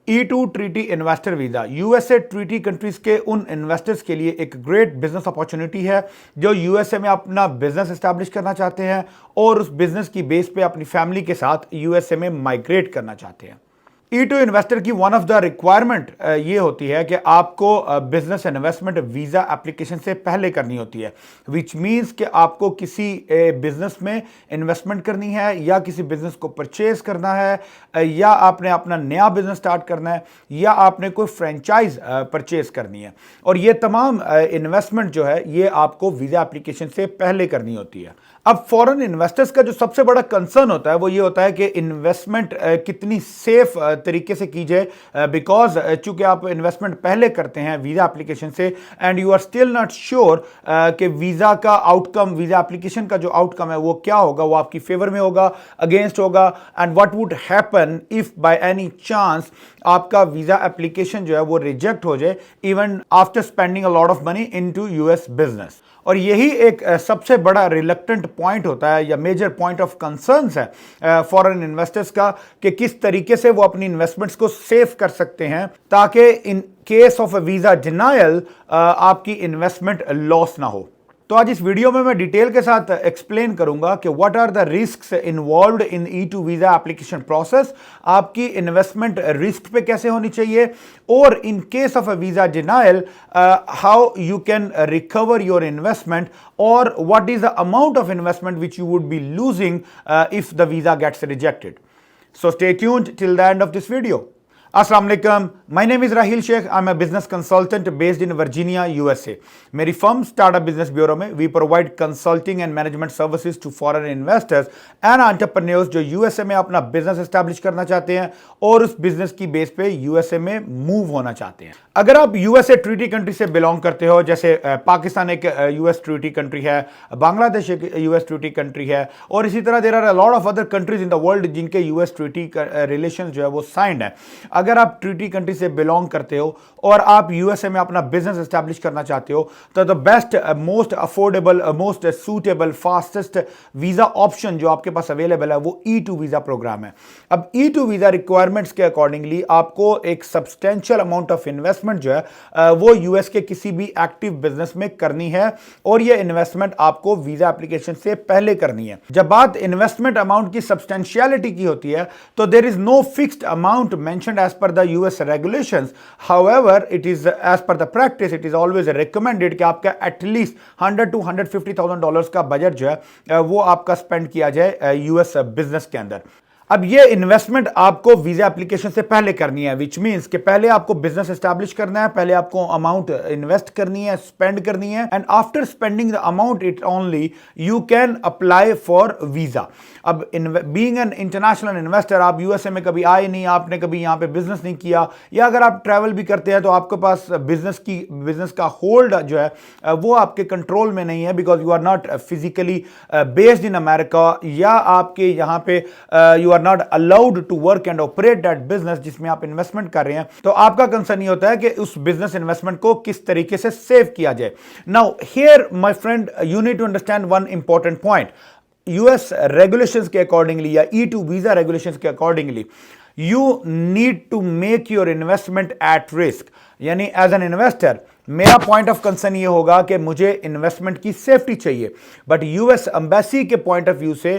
E2 treaty investor visa USA treaty countries के उन investors के लिए एक ग्रेट बिजनेस अपॉर्चुनिटी है जो यूएसए में अपना बिजनेस एस्टैब्लिश करना चाहते हैं और उस बिजनेस की बेस पे अपनी फैमिली के साथ यूएसए में माइग्रेट करना चाहते हैं। E2 इन्वेस्टर की वन ऑफ द रिक्वायरमेंट ये होती है कि आपको बिजनेस इन्वेस्टमेंट वीजा एप्लीकेशन से पहले करनी होती है, विच मींस कि आपको किसी बिजनेस में इन्वेस्टमेंट करनी है या किसी बिजनेस को परचेज करना है या आपने अपना नया बिजनेस स्टार्ट करना है या आपने कोई फ्रेंचाइज परचेज करनी है। और ये तमाम इन्वेस्टमेंट जो है ये आपको वीजा एप्लीकेशन से पहले करनी होती है। अब फॉरेन इन्वेस्टर्स का जो सबसे बड़ा कंसर्न होता है वो ये होता है कि इन्वेस्टमेंट कितनी सेफ तरीके से की जाए, बिकॉज चूंकि आप इन्वेस्टमेंट पहले करते हैं वीजा एप्लीकेशन से and you are still not sure कि वीजा का आउटकम, वीजा एप्लीकेशन का जो आउटकम है वो क्या होगा, वो आपकी फेवर में होगा, अगेंस्ट होगा, and what would happen if by any chance आपका वीजा एप्लीकेशन जो है वो रिजेक्ट हो जाए even after spending a lot of money into US business. और यही एक सबसे बड़ा रिलक्टेंट पॉइंट होता है या मेजर पॉइंट ऑफ कंसर्न्स है फॉरेन इन्वेस्टर्स का कि किस तरीके से वो अपनी इन्वेस्टमेंट्स को सेव कर सकते हैं ताकि इन case of a visa denial आपकी इन्वेस्टमेंट लॉस ना हो। तो आज इस वीडियो में मैं डिटेल के साथ एक्सप्लेन करूंगा कि what are the risks involved in E2 visa application process, आपकी इन्वेस्टमेंट रिस्क पे कैसे होनी चाहिए, और in case of a visa denial how you can recover your investment, और what is the amount of investment which you would be losing if the visa gets rejected. So stay tuned till the end of this video. Assalamu alaikum. My name is Rahil Sheikh. I'm a business consultant based in Virginia, USA. मेरी firm startup business bureau में we provide consulting and management services to foreign investors and entrepreneurs जो USA में अपना business establish करना चाहते हैं और उस बिजनेस की बेस पे यूएसए में मूव होना चाहते हैं। अगर आप यूएसए ट्रीटी कंट्री से बिलोंग करते हो, जैसे पाकिस्तान एक यूएस ट्रीटी कंट्री है, बांग्लादेश एक यूएस ट्रीटी कंट्री है, और इसी तरह there are a lot of other countries in the world जिनके यूएस ट्रीटी रिलेशन जो है वो साइंड है। अगर आप ट्रीटी कंट्री से बिलोंग करते हो और आप यूएसए में अपना बिजनेस एस्टैब्लिश करना चाहते हो तो the best, most affordable, most suitable, fastest visa option जो आपके पास अवेलेबल है वो E2 वीजा प्रोग्राम है। अब E2 वीजा रिक्वायरमेंट्स के अकॉर्डिंगली आपको एक सब्सटेंशियल अमाउंट ऑफ इन्वेस्टमेंट जो है वो यूएस के किसी भी एक्टिव बिजनेस में करनी है और ये इन्वेस्टमेंट आपको वीजा एप्लीकेशन से पहले करनी है। जब बात इन्वेस्टमेंट अमाउंट की सब्सटेंशियलिटी की होती है तो there is no fixed amount mentioned as per the US regulations. However, it is as per the practice, it is always recommended कि आपका एटलीस्ट $100,000 to $150,000 का बजट जो है वो आपका स्पेंड किया जाए यूएस बिजनेस के अंदर। अब ये इन्वेस्टमेंट आपको वीजा एप्लीकेशन से पहले करनी है, विच मीन्स कि पहले आपको बिजनेस एस्टैब्लिश करना है, पहले आपको अमाउंट इन्वेस्ट करनी है, स्पेंड करनी है, and after spending the amount it only you can apply for visa. अब बीइंग एन इंटरनेशनल इन्वेस्टर, आप यूएसए में कभी आए नहीं, आपने कभी यहाँ पे बिजनेस नहीं किया, या अगर आप ट्रैवल भी करते हैं तो आपके पास बिजनेस का होल्ड जो है वो आपके कंट्रोल में नहीं है, because you are not physically based in America, या आपके यहाँ पे you are not allowed to work and operate that business जिसमें आप इन्वेस्टमेंट कर रहे हैं। तो आपका कंसर्न ये होता है कि उस बिजनेस इन्वेस्टमेंट को किस तरीके से सेव किया जाए। Now here my friend, you need to understand one important point. US regulations के अकॉर्डिंगली या E2 वीजा रेगुलेशंस के accordingly you need to make your investment at risk, यानी एज एन इन्वेस्टर मेरा पॉइंट ऑफ कंसर्न ये होगा कि मुझे investment की सेफ्टी चाहिए, बट यूएस एम्बेसी के पॉइंट ऑफ व्यू से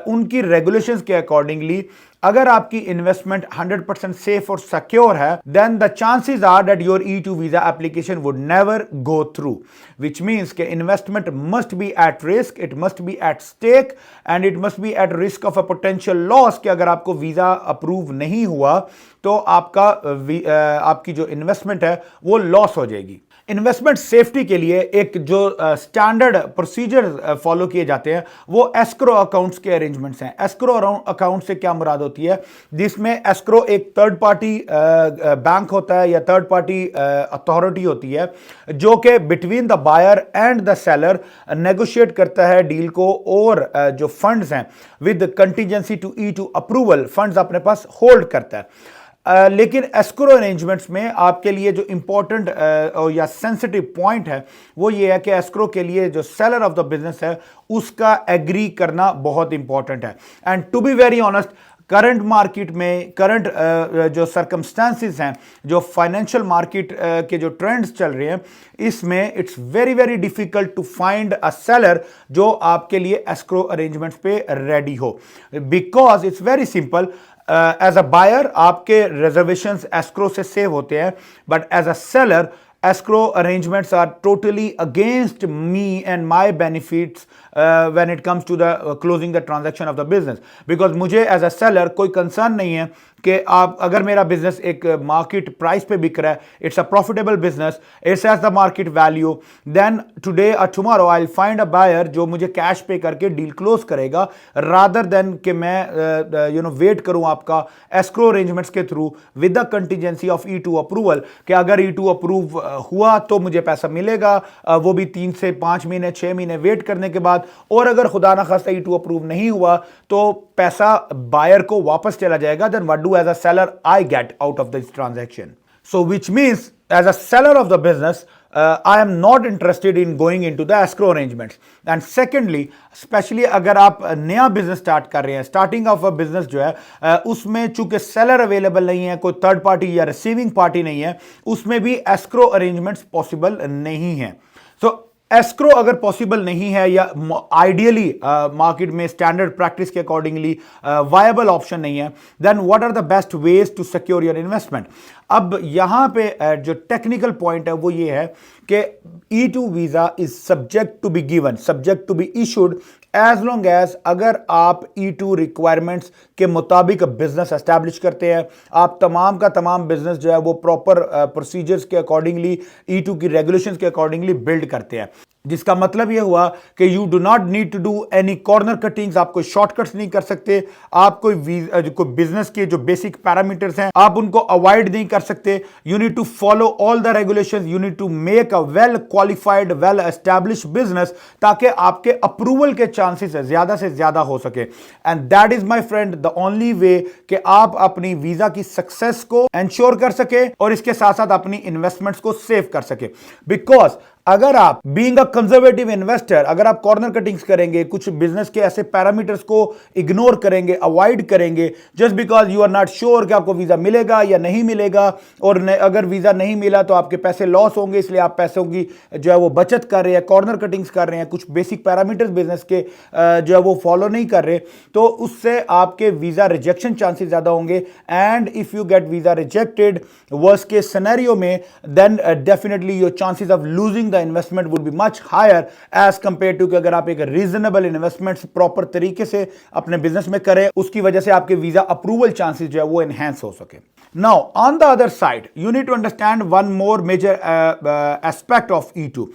उनकी रेगुलेशंस के अकॉर्डिंगली अगर आपकी इन्वेस्टमेंट 100% सेफ और सिक्योर है, then the chances are that your E2 visa application would never go through, which means कि investment must be at risk, it must be at stake, and it must be at risk of a potential loss कि अगर आपको visa approve नहीं हुआ तो आपकी जो investment है वो लॉस हो जाएगी। इन्वेस्टमेंट सेफ्टी के लिए एक जो स्टैंडर्ड प्रोसीजर फॉलो किए जाते हैं वो एस्क्रो अकाउंट्स के अरेंजमेंट्स हैं। एस्क्रो अकाउंट से क्या मुराद होती है, जिसमें एस्क्रो एक थर्ड पार्टी बैंक होता है या थर्ड पार्टी अथॉरिटी होती है जो कि between the buyer and the seller negotiate करता है डील को, और जो फंड्स हैं with contingency to E2 approval funds अपने पास होल्ड करता है। लेकिन एस्क्रो अरेंजमेंट्स में आपके लिए जो इंपॉर्टेंट या सेंसिटिव पॉइंट है वो ये है कि एस्क्रो के लिए जो सेलर ऑफ द बिजनेस है उसका एग्री करना बहुत इंपॉर्टेंट है। And to be very honest, current market में करंट जो सर्कमस्टांसिस हैं, जो फाइनेंशियल मार्केट के जो ट्रेंड्स चल रहे हैं, इसमें it's very very difficult to find a seller जो आपके लिए एस्क्रो अरेंजमेंट्स पे रेडी हो, because it's very simple. As a buyer आपके रिजर्वेशंस एस्क्रो से सेव होते हैं, but as a seller escrow arrangements are totally against me and my benefits when it comes to the closing the transaction of the business, because मुझे as a seller कोई concern नहीं है कि आप अगर मेरा बिजनेस एक मार्केट प्राइस पे बिक रहा है, it's a profitable business, it's as the market value, then today और tomorrow I will find a buyer जो मुझे कैश पे करके डील क्लोज करेगा, रादर देन कि मैं वेट करूं आपका एस्क्रो अरेंजमेंट्स के through with the contingency of E2 approval, कि अगर E2 अप्रूव हुआ तो मुझे पैसा मिलेगा, वो भी 3 से 5 महीने 6 महीने वेट करने के बाद, और अगर खुदा ना खास्ता E2 अप्रूव नहीं हुआ तो पैसा बायर को वापस चला जाएगा। Then what do as a seller I get out of this transaction? So which means as a seller of the business, I am not interested in going into the escrow arrangements. And secondly, especially अगर आप नया business start कर रहे हैं, starting of a business जो है उसमें चूंकि सेलर अवेलेबल नहीं है, कोई थर्ड पार्टी या रिसीविंग पार्टी नहीं है, उसमें भी एस्क्रो अरेंजमेंट्स पॉसिबल नहीं है। सो एस्क्रो अगर पॉसिबल नहीं है या आइडियली मार्केट में स्टैंडर्ड प्रैक्टिस के अकॉर्डिंगली वायबल ऑप्शन नहीं है, then what are the best ways to secure your investment. अब यहां पे जो टेक्निकल पॉइंट है वो ये है कि E2 visa is subject to be given, subject to be issued as long as अगर आप E2 रिक्वायरमेंट्स के मुताबिक बिजनेस एस्टैब्लिश करते हैं, आप तमाम का तमाम बिजनेस जो है वो प्रॉपर प्रोसीजर्स के अकॉर्डिंगली E2 की रेगुलेशंस के अकॉर्डिंगली बिल्ड करते हैं, जिसका मतलब यह हुआ कि you do not need to do any corner cuttings, आप कोई शॉर्टकट्स नहीं कर सकते, आप कोई बिजनेस के जो बेसिक पैरामीटर्स हैं आप उनको अवॉइड नहीं कर सकते। You need to follow all the regulations, you need to make a well qualified well establish business ताकि आपके अप्रूवल के चांसेस ज्यादा से ज्यादा हो सके। And that is my friend the only way कि आप अपनी वीजा की सक्सेस को इंश्योर कर सके और इसके साथ साथ अपनी इन्वेस्टमेंट्स को सेव कर सके। बिकॉज अगर आप बीइंग अ कंजर्वेटिव इन्वेस्टर, अगर आप कॉर्नर कटिंग्स करेंगे, कुछ बिजनेस के ऐसे पैरामीटर्स को इग्नोर करेंगे, अवॉइड करेंगे, just because you are not sure कि आपको वीजा मिलेगा या नहीं मिलेगा, और अगर वीजा नहीं मिला तो आपके पैसे लॉस होंगे, इसलिए आप पैसों की जो है वो बचत कर रहे हैं, कॉर्नर कटिंग्स कर रहे हैं, कुछ बेसिक पैरामीटर्स बिजनेस के जो है वो फॉलो नहीं कर रहे, तो उससे आपके वीजा रिजेक्शन चांसेस ज्यादा होंगे। And if you get visa rejected worst case scenario में, then definitely your chances of losing the investment would be much higher as compared to कि अगर आप एक रीजनेबल इन्वेस्टमेंट प्रॉपर तरीके से अपने बिजनेस में करें, उसकी वजह से आपके वीजा अप्रूवल चांसेस जो है वो एनहांस हो सके। Now, on the other side, you need to understand one more major aspect of E2.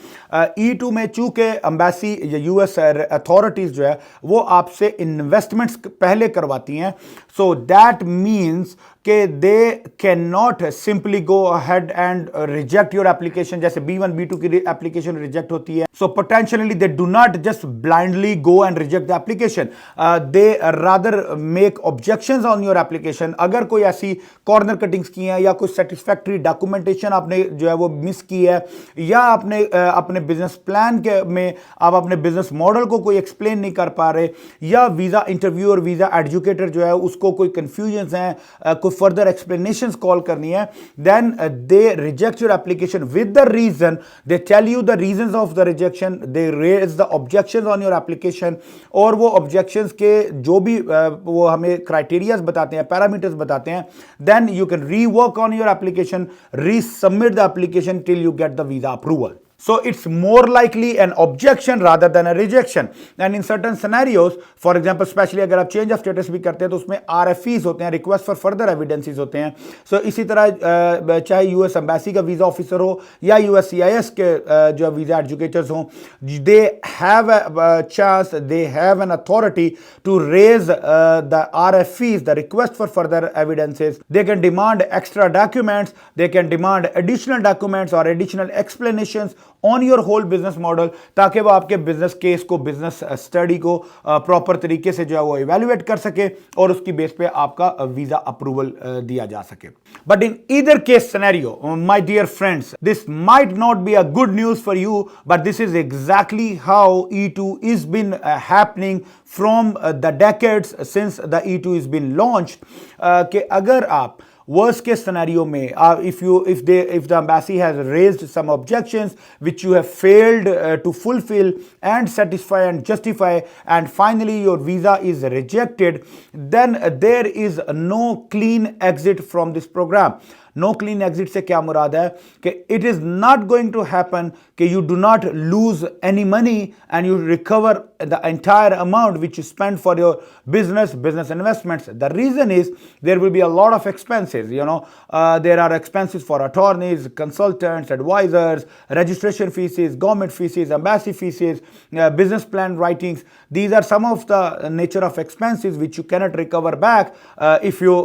E2 में चूंकि एम्बेसी या यूएस अथॉरिटीज जो है वो आपसे इन्वेस्टमेंट्स पहले करवाती हैं, सो दैट मीन्स कि they can not simply go ahead and reject your application, जैसे B1 B2 की एप्लीकेशन रिजेक्ट होती है। So potentially they do not just blindly go and reject the application, they rather make objections on your application. अगर कोई ऐसी corner cuttings की है या कोई सेटिस्फैक्ट्री डॉक्यूमेंटेशन आपने जो है वो मिस की है, या आपने अपने बिजनेस प्लान के में आप अपने बिजनेस मॉडल को कोई एक्सप्लेन नहीं कर पा रहे, या वीजा इंटरव्यू और वीजा एजुकेटर जो है उसको कोई कंफ्यूजन है, कोई फर्दर एक्सप्लेनेशंस कॉल करनी है, then they reject your application with the reason, they tell you the reasons of the rejection, they raise the objections on your application, और वो ऑब्जेक्शंस के जो भी वो हमें क्राइटेरियाज बताते हैं, पैरामीटर्स बताते हैं, then you can rework on your application, resubmit the application till you get the visa approval. So it's more likely an objection rather than a rejection. And in certain scenarios, for example, especially अगर आप change of status भी करते हैं तो उसमें RFEs होते हैं, request for further evidences होते हैं। So इसी तरह चाहे US एम्बेसी का वीजा ऑफिसर हो या USCIS के जो वीजा एजुकेटर्स हों, they have a chance, they have an authority to raise the RFEs, the request for further evidences. They can demand extra documents, they can demand additional documents or additional explanations on your whole business model, ताकि वो आपके business case को, business study को proper तरीके से जो है वो इवेल्युएट कर सके और उसकी बेस पे आपका वीजा अप्रूवल दिया जा सके। But in either case scenario my dear friends, this might not be a good news for you, but this is exactly how E2 is been happening from the decades since the E2 is been launched. कि अगर आप worst case scenario may if the embassy has raised some objections which you have failed to fulfill and satisfy and justify, and finally your visa is rejected, then there is no clean exit from this program. No clean exit से क्या मुराद है कि it is not going to happen कि you do not lose any money and you recover the entire amount which you spend for your business investments. The reason is there will be a lot of expenses, you know, there are expenses for attorneys, consultants, advisers, registration fees, government fees, embassy fees, business plan writings. These are some of the nature of expenses which you cannot recover back if you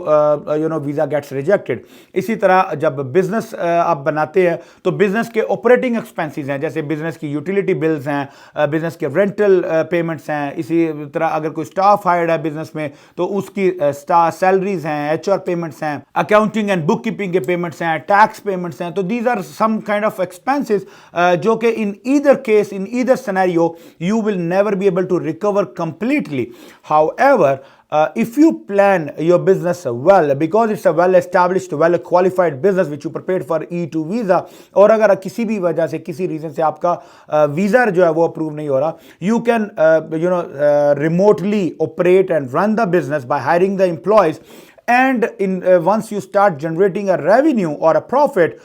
visa gets rejected. इसी तरह जब business आप बनाते हैं तो business के operating expenses हैं, जैसे बिजनेस की यूटिलिटी बिल्स हैं, बिजनेस के रेंटल पेमेंट्स हैं, इसी तरह अगर कोई स्टाफ हायर्ड है बिजनेस में तो उसकी सैलरीज हैं, HR पेमेंट्स हैं, अकाउंटिंग एंड बुक कीपिंग के पेमेंट्स हैं, टैक्स पेमेंट्स हैं. तो these are some kind of expenses जो कि in either case, in either scenario you will never be able to recover completely. However, if you plan your business well, because it's a well established, well qualified business which you prepared for E2 visa, और अगर किसी भी वजह से, किसी reason से आपका visa जो है वो अप्रूव नहीं हो रहा, you can remotely operate and run the business by hiring the employees, and once you start generating a revenue or a profit,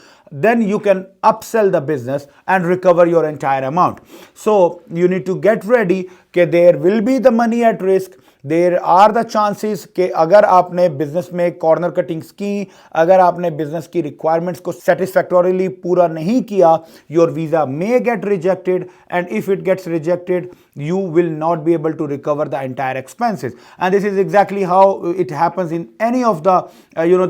then you can upsell the business and recover your entire amount. So you need to get ready कि there will be the money at risk. There are the chances कि अगर आपने business में corner cuttings की, अगर आपने business की requirements को सेटिस्फैक्टोरीली पूरा नहीं किया, your visa may get rejected, and if it gets rejected you will not be able to recover the entire expenses. And this is exactly how it happens in any of the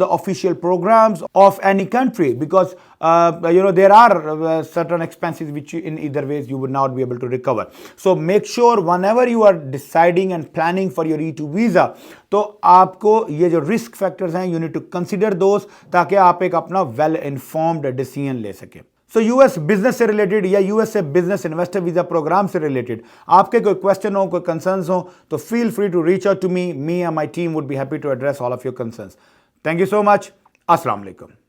the official programs of any country, because there are certain expenses which in either ways you would not be able to recover. So make sure whenever you are deciding and planning for your E2 visa, तो आपको ये जो risk factors हैं, you need to consider those, ताकि आप एक अपना well informed decision ले सकें. सो यूएस बिजनेस से रिलेटेड या यूएस से बिजनेस इन्वेस्टर वीजा प्रोग्राम से रिलेटेड आपके कोई क्वेश्चन हो, कोई कंसर्न्स हो, तो feel free to reach out to me and my team would be happy to address all of your concerns. Thank you so much. अस्सलाम वालेकुम.